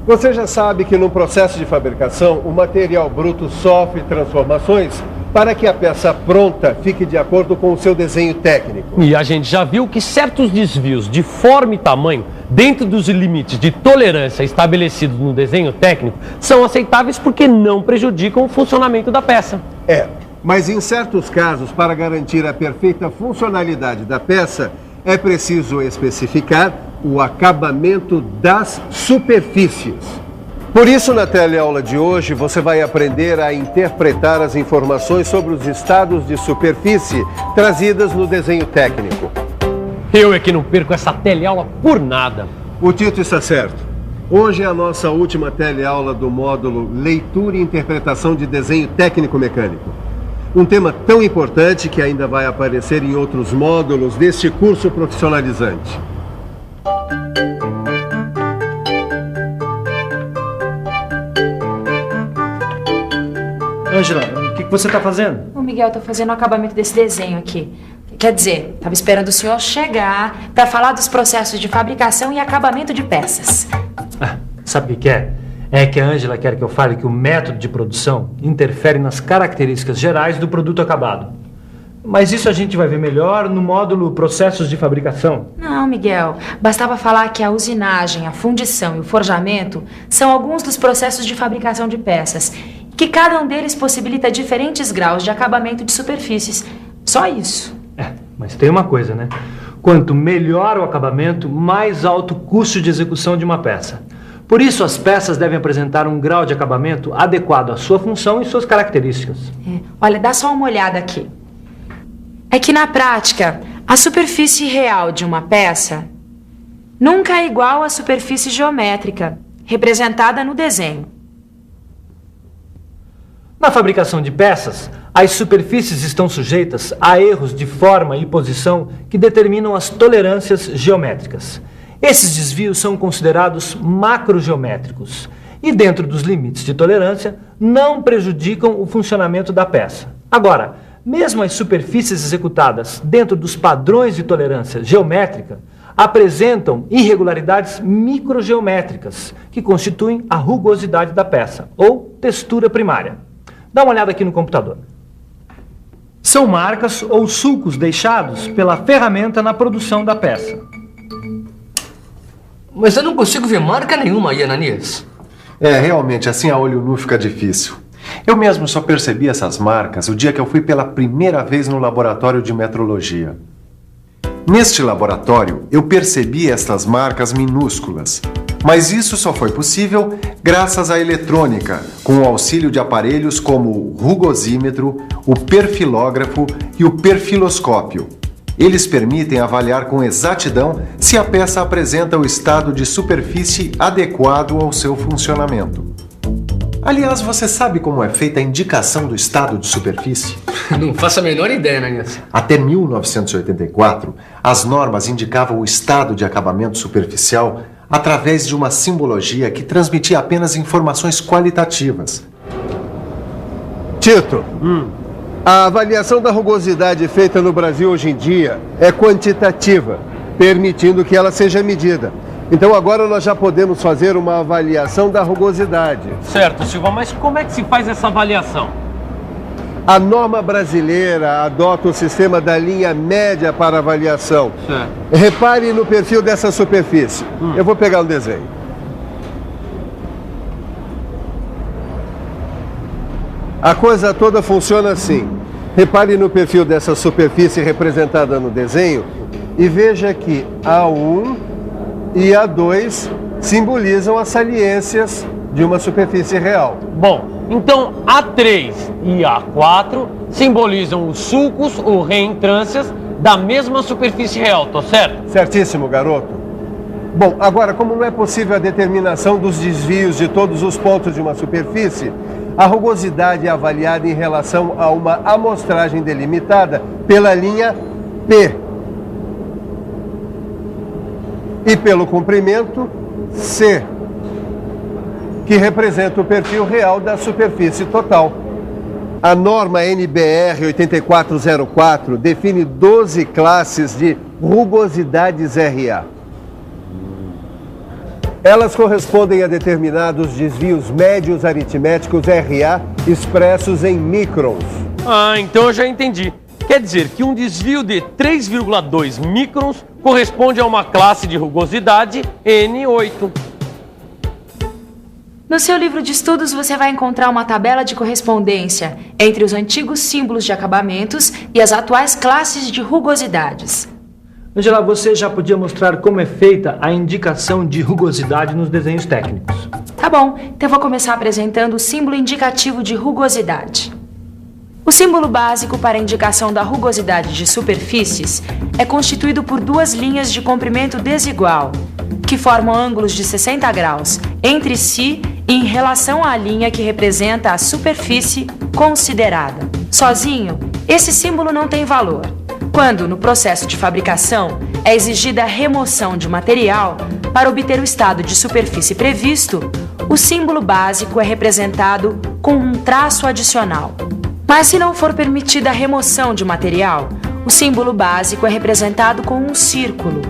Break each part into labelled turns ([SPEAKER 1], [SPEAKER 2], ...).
[SPEAKER 1] Você já sabe que no processo de fabricação, o material bruto sofre transformações para que a peça pronta fique de acordo com o seu desenho técnico.
[SPEAKER 2] E a gente já viu que certos desvios de forma e tamanho, dentro dos limites de tolerância estabelecidos no desenho técnico, são aceitáveis porque não prejudicam o funcionamento da peça.
[SPEAKER 1] Mas em certos casos, para garantir a perfeita funcionalidade da peça, é preciso especificar o acabamento das superfícies. Por isso, na teleaula de hoje, você vai aprender a interpretar as informações sobre os estados de superfície trazidas no desenho técnico.
[SPEAKER 2] Eu é que não perco essa teleaula por nada.
[SPEAKER 1] O Tito está certo. Hoje é a nossa última teleaula do módulo Leitura e Interpretação de Desenho Técnico-Mecânico. Um tema tão importante que ainda vai aparecer em outros módulos deste curso profissionalizante.
[SPEAKER 3] Ângela, o que você está fazendo?
[SPEAKER 4] O Miguel está fazendo o acabamento desse desenho aqui. Quer dizer, estava esperando o senhor chegar para falar dos processos de fabricação e acabamento de peças.
[SPEAKER 3] Sabe o que é? É que a Ângela quer que eu fale que o método de produção interfere nas características gerais do produto acabado. Mas isso a gente vai ver melhor no módulo Processos de Fabricação.
[SPEAKER 4] Não, Miguel. Bastava falar que a usinagem, a fundição e o forjamento são alguns dos processos de fabricação de peças. Que cada um deles possibilita diferentes graus de acabamento de superfícies. Só isso.
[SPEAKER 3] Mas tem uma coisa, né? Quanto melhor o acabamento, mais alto o custo de execução de uma peça. Por isso, as peças devem apresentar um grau de acabamento adequado à sua função e suas características.
[SPEAKER 4] Olha, dá só uma olhada aqui. É que na prática, a superfície real de uma peça nunca é igual à superfície geométrica, representada no desenho.
[SPEAKER 3] Na fabricação de peças, as superfícies estão sujeitas a erros de forma e posição que determinam as tolerâncias geométricas. Esses desvios são considerados macrogeométricos e, dentro dos limites de tolerância, não prejudicam o funcionamento da peça. Agora, mesmo as superfícies executadas dentro dos padrões de tolerância geométrica apresentam irregularidades microgeométricas que constituem a rugosidade da peça, ou textura primária. Dá uma olhada aqui no computador. São marcas ou sulcos deixados pela ferramenta na produção da peça.
[SPEAKER 5] Mas eu não consigo ver marca nenhuma aí, Ananias.
[SPEAKER 6] Realmente, assim a olho nu fica difícil. Eu mesmo só percebi essas marcas o dia que eu fui pela primeira vez no laboratório de metrologia. Neste laboratório, eu percebi estas marcas minúsculas. Mas isso só foi possível graças à eletrônica, com o auxílio de aparelhos como o rugosímetro, o perfilógrafo e o perfiloscópio. Eles permitem avaliar com exatidão se a peça apresenta o estado de superfície adequado ao seu funcionamento. Aliás, você sabe como é feita a indicação do estado de superfície?
[SPEAKER 5] Não faço a menor ideia, Ananias.
[SPEAKER 6] Até 1984, as normas indicavam o estado de acabamento superficial através de uma simbologia que transmitia apenas informações qualitativas.
[SPEAKER 1] Tito, a avaliação da rugosidade feita no Brasil hoje em dia é quantitativa, permitindo que ela seja medida. Então agora nós já podemos fazer uma avaliação da rugosidade.
[SPEAKER 2] Certo, Silva, mas como é que se faz essa avaliação?
[SPEAKER 1] A norma brasileira adota o sistema da linha média para avaliação.
[SPEAKER 2] Certo.
[SPEAKER 1] Repare no perfil dessa superfície. Eu vou pegar um desenho. A coisa toda funciona assim. Repare no perfil dessa superfície representada no desenho e veja que A1 e A2 simbolizam as saliências de uma superfície real.
[SPEAKER 2] Bom, então A3 e A4 simbolizam os sulcos ou reentrâncias da mesma superfície real, tô certo?
[SPEAKER 1] Certíssimo, garoto. Bom, agora, como não é possível a determinação dos desvios de todos os pontos de uma superfície, a rugosidade é avaliada em relação a uma amostragem delimitada pela linha P e pelo comprimento C, que representa o perfil real da superfície total. A norma NBR 8404 define 12 classes de rugosidades RA. Elas correspondem a determinados desvios médios aritméticos RA expressos em microns.
[SPEAKER 2] Ah, então eu já entendi. Quer dizer que um desvio de 3,2 microns corresponde a uma classe de rugosidade N8.
[SPEAKER 4] No seu livro de estudos, você vai encontrar uma tabela de correspondência entre os antigos símbolos de acabamentos e as atuais classes de rugosidades.
[SPEAKER 3] Angela, você já podia mostrar como é feita a indicação de rugosidade nos desenhos técnicos.
[SPEAKER 4] Tá bom, então eu vou começar apresentando o símbolo indicativo de rugosidade. O símbolo básico para a indicação da rugosidade de superfícies é constituído por duas linhas de comprimento desigual, que formam ângulos de 60 graus entre si e em relação à linha que representa a superfície considerada. Sozinho, esse símbolo não tem valor. Quando, no processo de fabricação, é exigida a remoção de material para obter o estado de superfície previsto, o símbolo básico é representado com um traço adicional. Mas se não for permitida a remoção de material, o símbolo básico é representado com um círculo.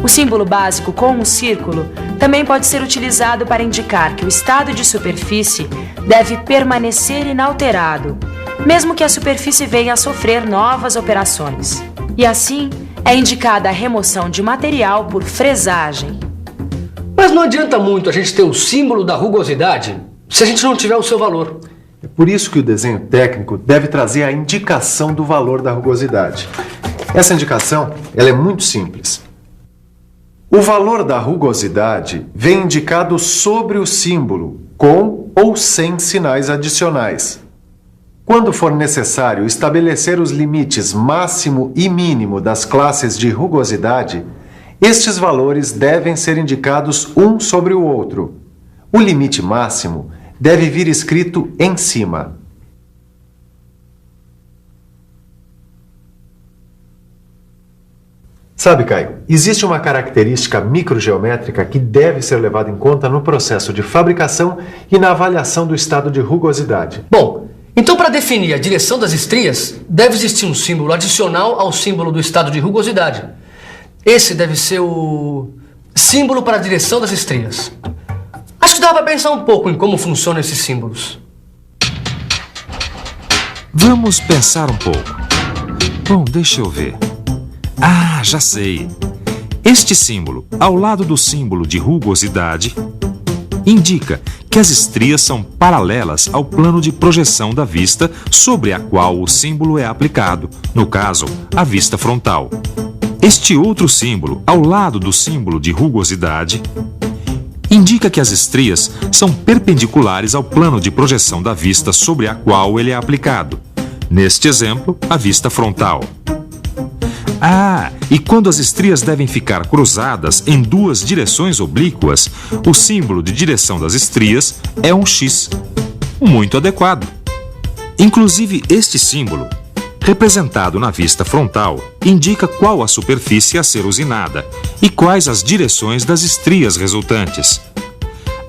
[SPEAKER 4] O símbolo básico com um círculo também pode ser utilizado para indicar que o estado de superfície deve permanecer inalterado, mesmo que a superfície venha a sofrer novas operações. E assim, é indicada a remoção de material por fresagem.
[SPEAKER 5] Mas não adianta muito a gente ter o símbolo da rugosidade se a gente não tiver o seu valor.
[SPEAKER 6] É por isso que o desenho técnico deve trazer a indicação do valor da rugosidade. Essa indicação, ela é muito simples. O valor da rugosidade vem indicado sobre o símbolo, com ou sem sinais adicionais. Quando for necessário estabelecer os limites máximo e mínimo das classes de rugosidade, estes valores devem ser indicados um sobre o outro. O limite máximo deve vir escrito em cima. Sabe, Caio, existe uma característica microgeométrica que deve ser levada em conta no processo de fabricação e na avaliação do estado de rugosidade.
[SPEAKER 5] Bom, então para definir a direção das estrias, deve existir um símbolo adicional ao símbolo do estado de rugosidade. Esse deve ser o símbolo para a direção das estrias. Acho que dá para pensar um pouco em como funcionam esses símbolos.
[SPEAKER 7] Vamos pensar um pouco. Bom, deixa eu ver. Ah, já sei. Este símbolo, ao lado do símbolo de rugosidade, indica que as estrias são paralelas ao plano de projeção da vista sobre a qual o símbolo é aplicado, no caso, a vista frontal. Este outro símbolo, ao lado do símbolo de rugosidade, indica que as estrias são perpendiculares ao plano de projeção da vista sobre a qual ele é aplicado. Neste exemplo, a vista frontal. Ah, e quando as estrias devem ficar cruzadas em duas direções oblíquas, o símbolo de direção das estrias é um X. Muito adequado. Inclusive, este símbolo, representado na vista frontal, indica qual a superfície a ser usinada e quais as direções das estrias resultantes.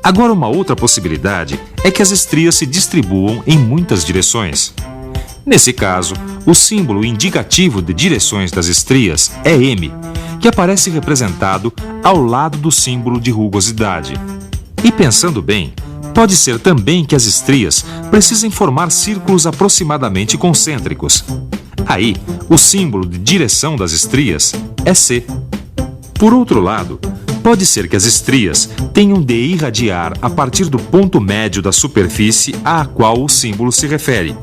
[SPEAKER 7] Agora, uma outra possibilidade é que as estrias se distribuam em muitas direções. Nesse caso, o símbolo indicativo de direções das estrias é M, que aparece representado ao lado do símbolo de rugosidade. E pensando bem, pode ser também que as estrias precisem formar círculos aproximadamente concêntricos. Aí, o símbolo de direção das estrias é C. Por outro lado, pode ser que as estrias tenham de irradiar a partir do ponto médio da superfície à qual o símbolo se refere.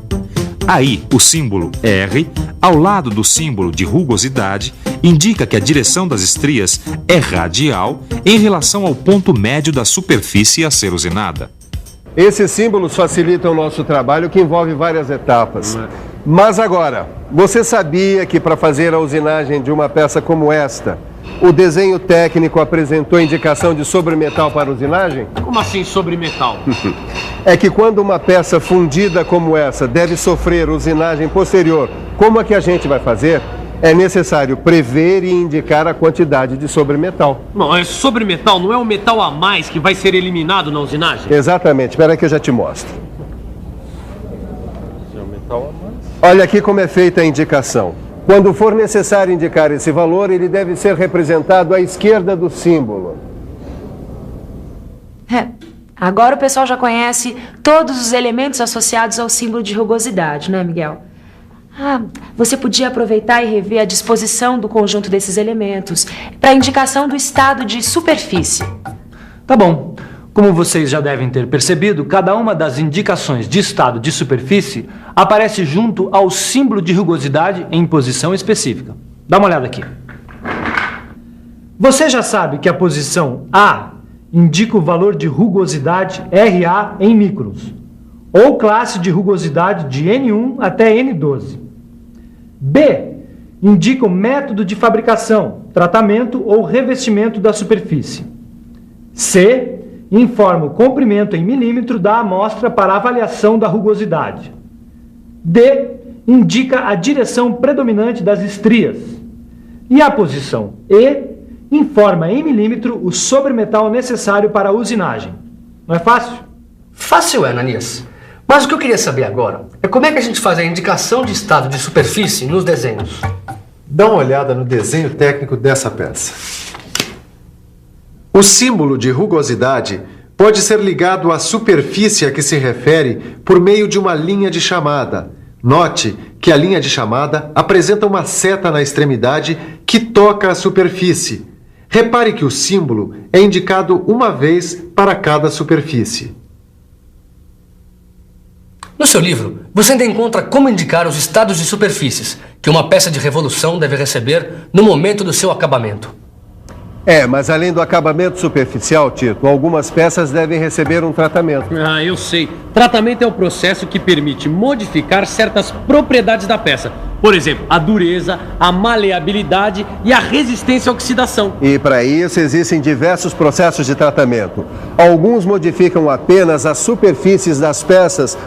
[SPEAKER 7] Aí, o símbolo R, ao lado do símbolo de rugosidade, indica que a direção das estrias é radial em relação ao ponto médio da superfície a ser usinada.
[SPEAKER 1] Esses símbolos facilitam o nosso trabalho, que envolve várias etapas. Mas agora, você sabia que para fazer a usinagem de uma peça como esta, o desenho técnico apresentou indicação de sobremetal para usinagem?
[SPEAKER 2] Como assim sobre metal?
[SPEAKER 1] É que quando uma peça fundida como essa deve sofrer usinagem posterior, como a que a gente vai fazer, é necessário prever e indicar a quantidade de sobremetal.
[SPEAKER 2] Não, é sobremetal, não é o metal a mais que vai ser eliminado na usinagem?
[SPEAKER 1] Exatamente, espera que eu já te mostro. Olha aqui como é feita a indicação. Quando for necessário indicar esse valor, ele deve ser representado à esquerda do símbolo.
[SPEAKER 4] Agora o pessoal já conhece todos os elementos associados ao símbolo de rugosidade, né, Miguel? Você podia aproveitar e rever a disposição do conjunto desses elementos para indicação do estado de superfície.
[SPEAKER 3] Tá bom. Como vocês já devem ter percebido, cada uma das indicações de estado de superfície aparece junto ao símbolo de rugosidade em posição específica. Dá uma olhada aqui. Você já sabe que a posição A indica o valor de rugosidade RA em microns, ou classe de rugosidade de N1 até N12. B indica o método de fabricação, tratamento ou revestimento da superfície. C informa o comprimento em milímetro da amostra para avaliação da rugosidade. D indica a direção predominante das estrias. E a posição E informa em milímetro o sobremetal necessário para a usinagem. Não é fácil?
[SPEAKER 5] Fácil é, Ananias. Mas o que eu queria saber agora é como é que a gente faz a indicação de estado de superfície nos desenhos.
[SPEAKER 6] Dá uma olhada no desenho técnico dessa peça. O símbolo de rugosidade pode ser ligado à superfície a que se refere por meio de uma linha de chamada. Note que a linha de chamada apresenta uma seta na extremidade que toca a superfície. Repare que o símbolo é indicado uma vez para cada superfície.
[SPEAKER 5] No seu livro, você ainda encontra como indicar os estados de superfícies que uma peça de revolução deve receber no momento do seu acabamento.
[SPEAKER 1] Mas além do acabamento superficial, Tito, algumas peças devem receber um tratamento.
[SPEAKER 2] Eu sei. Tratamento é o processo que permite modificar certas propriedades da peça. Por exemplo, a dureza, a maleabilidade e a resistência à oxidação.
[SPEAKER 1] E para isso existem diversos processos de tratamento. Alguns modificam apenas as superfícies das peças,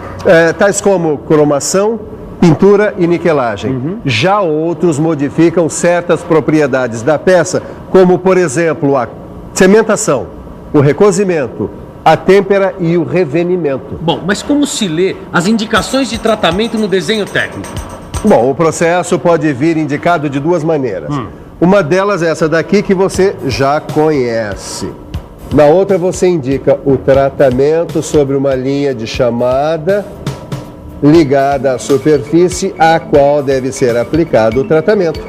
[SPEAKER 1] tais como cromação, pintura e niquelagem. Já outros modificam certas propriedades da peça, como, por exemplo, a cementação, o recozimento, a têmpera e o revenimento.
[SPEAKER 2] Bom, mas como se lê as indicações de tratamento no desenho técnico?
[SPEAKER 1] Bom, o processo pode vir indicado de duas maneiras. Uma delas é essa daqui que você já conhece. Na outra você indica o tratamento sobre uma linha de chamada ligada à superfície a qual deve ser aplicado o tratamento.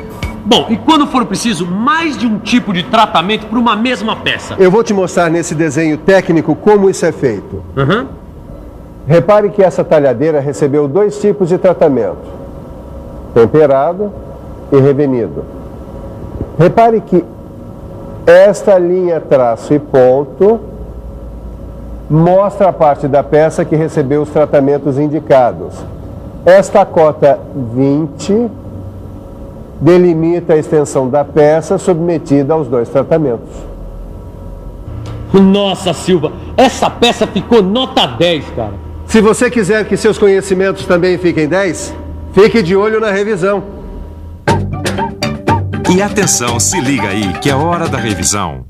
[SPEAKER 2] Bom, e quando for preciso mais de um tipo de tratamento para uma mesma peça?
[SPEAKER 1] Eu vou te mostrar nesse desenho técnico como isso é feito. Repare que essa talhadeira recebeu dois tipos de tratamento: temperado e revenido. Repare que esta linha traço e ponto mostra a parte da peça que recebeu os tratamentos indicados. Esta cota 20 delimita a extensão da peça submetida aos dois tratamentos.
[SPEAKER 2] Nossa, Silva, essa peça ficou nota 10, cara.
[SPEAKER 1] Se você quiser que seus conhecimentos também fiquem 10, fique de olho na revisão.
[SPEAKER 7] E atenção, se liga aí, que é hora da revisão.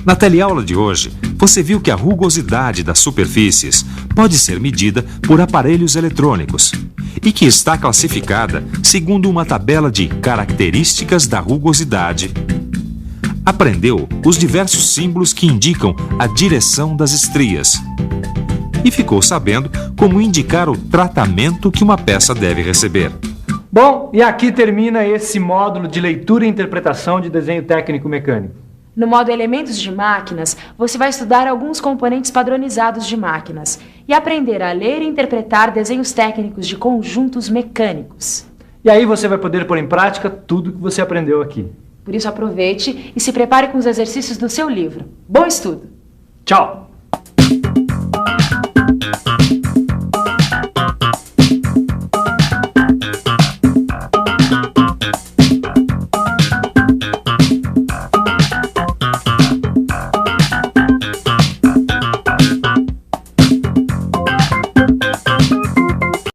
[SPEAKER 7] Na teleaula de hoje, você viu que a rugosidade das superfícies pode ser medida por aparelhos eletrônicos e que está classificada segundo uma tabela de características da rugosidade. Aprendeu os diversos símbolos que indicam a direção das estrias e ficou sabendo como indicar o tratamento que uma peça deve receber.
[SPEAKER 3] Bom, e aqui termina esse módulo de leitura e interpretação de desenho técnico mecânico.
[SPEAKER 4] No modo Elementos de Máquinas, você vai estudar alguns componentes padronizados de máquinas e aprender a ler e interpretar desenhos técnicos de conjuntos mecânicos.
[SPEAKER 3] E aí você vai poder pôr em prática tudo que você aprendeu aqui.
[SPEAKER 4] Por isso aproveite e se prepare com os exercícios do seu livro. Bom estudo!
[SPEAKER 3] Tchau!